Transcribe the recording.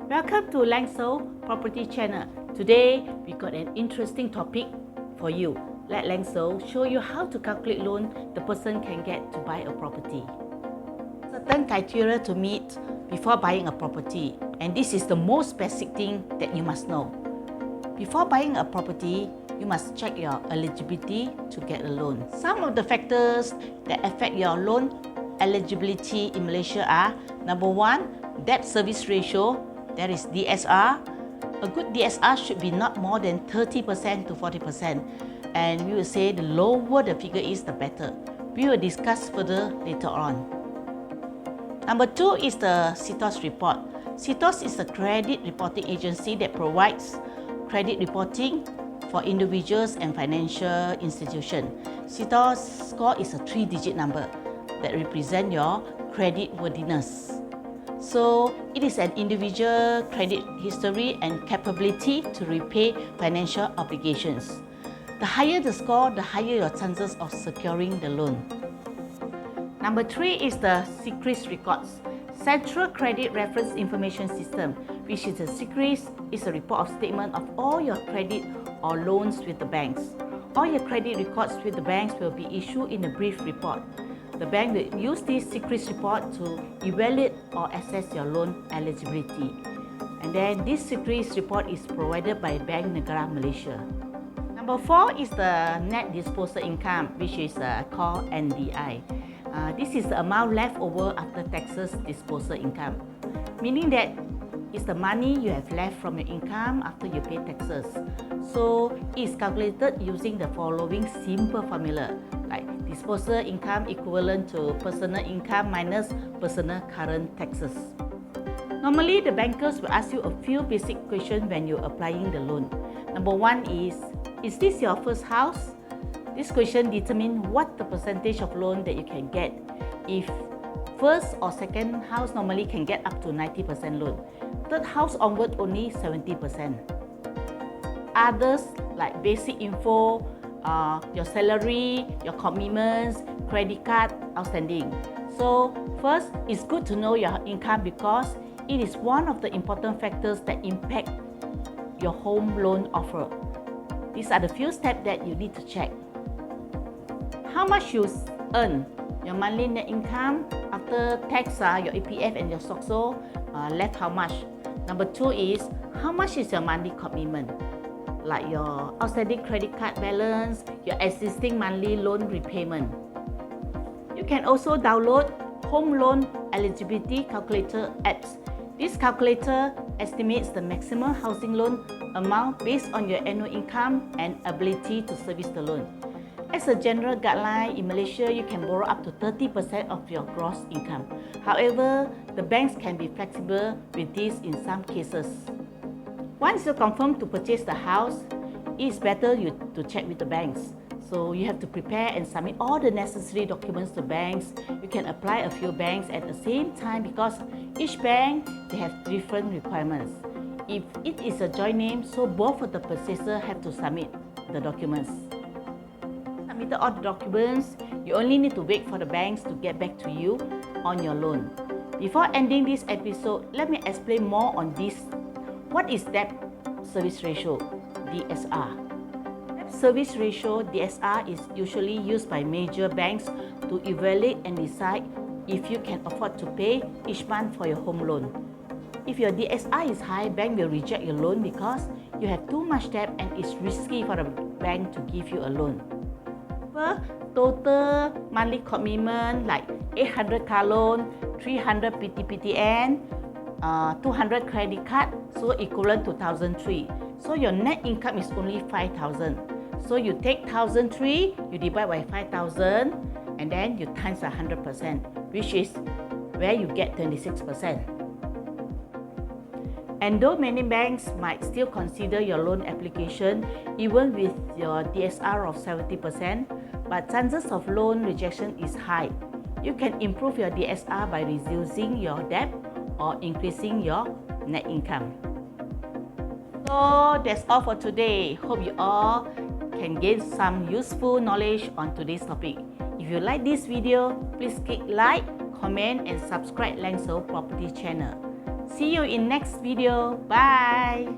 Welcome to Langso Property Channel. Today we got an interesting topic for you. Let Langso show you how to calculate loan the person can get to buy a property. Certain criteria to meet before buying a property, and this is the most basic thing that you must know. Before buying a property, you must check your eligibility to get a loan. Some of the factors that affect your loan eligibility in Malaysia are: number 1, debt service ratio, that is DSR. A good DSR should be not more than 30% to 40%, and we will say the lower the figure is, the better. We will discuss further later on. Number 2 is the CTOS Report. CTOS is a credit reporting agency that provides credit reporting for individuals and financial institutions. CTOS score is a 3-digit number that represents your credit worthiness. So it is an individual credit history and capability to repay financial obligations. The higher the score, the higher your chances of securing the loan. Number 3 is the CCRIS Records, Central Credit Reference Information System, which is a CCRIS is a report of statement of all your credit or loans with the banks. All your credit records with the banks will be issued in a brief report. The bank will use this CCRIS report to evaluate or assess your loan eligibility. And then this CCRIS report is provided by Bank Negara Malaysia. Number 4 is the net disposable income, which is called NDI. This is the amount left over after taxes disposable income, meaning that it's the money you have left from your income after you pay taxes. So it's calculated using the following simple formula, like disposable income equivalent to personal income minus personal current taxes. Normally, the bankers will ask you a few basic questions when you're applying the loan. Number 1 is this your first house? This question determines what the percentage of loan that you can get. If first or second house normally can get up to 90% loan. Third house onward only 70%. Others like basic info, your salary, your commitments, credit card outstanding. So first, it's good to know your income because it is one of the important factors that impact your home loan offer. These are the few steps that you need to check. How much you earn, your monthly net income after tax, your EPF and your SOCSO left how much. Number 2 is how much is your monthly commitment, like your outstanding credit card balance, your existing monthly loan repayment. You can also download Home Loan Eligibility Calculator apps. This calculator estimates the maximum housing loan amount based on your annual income and ability to service the loan. As a general guideline, in Malaysia, you can borrow up to 30% of your gross income. However, the banks can be flexible with this in some cases. Once you confirm to purchase the house, it's better to check with the banks. So you have to prepare and submit all the necessary documents to banks. You can apply a few banks at the same time because each bank, they have different requirements. If it is a joint name, so both of the purchaser have to submit the documents. Submit all the documents, you only need to wait for the banks to get back to you on your loan. Before ending this episode, let me explain more on this. What is debt service ratio, DSR? Debt service ratio, DSR, is usually used by major banks to evaluate and decide if you can afford to pay each month for your home loan. If your DSR is high, bank will reject your loan because you have too much debt and it's risky for the bank to give you a loan. Total monthly commitment like 800 car loan, 300 PTPTN, 200 credit card, so equivalent to 1,003. So your net income is only 5,000. So you take 1,003, you divide by 5,000, and then you times 100%, which is where you get 26%. And though many banks might still consider your loan application even with your DSR of 70%, but chances of loan rejection is high. You can improve your DSR by reducing your debt or increasing your net income. So that's all for today. Hope you all can gain some useful knowledge on today's topic. If you like this video, please click like, comment and subscribe Langso Property Channel. See you in next video. Bye!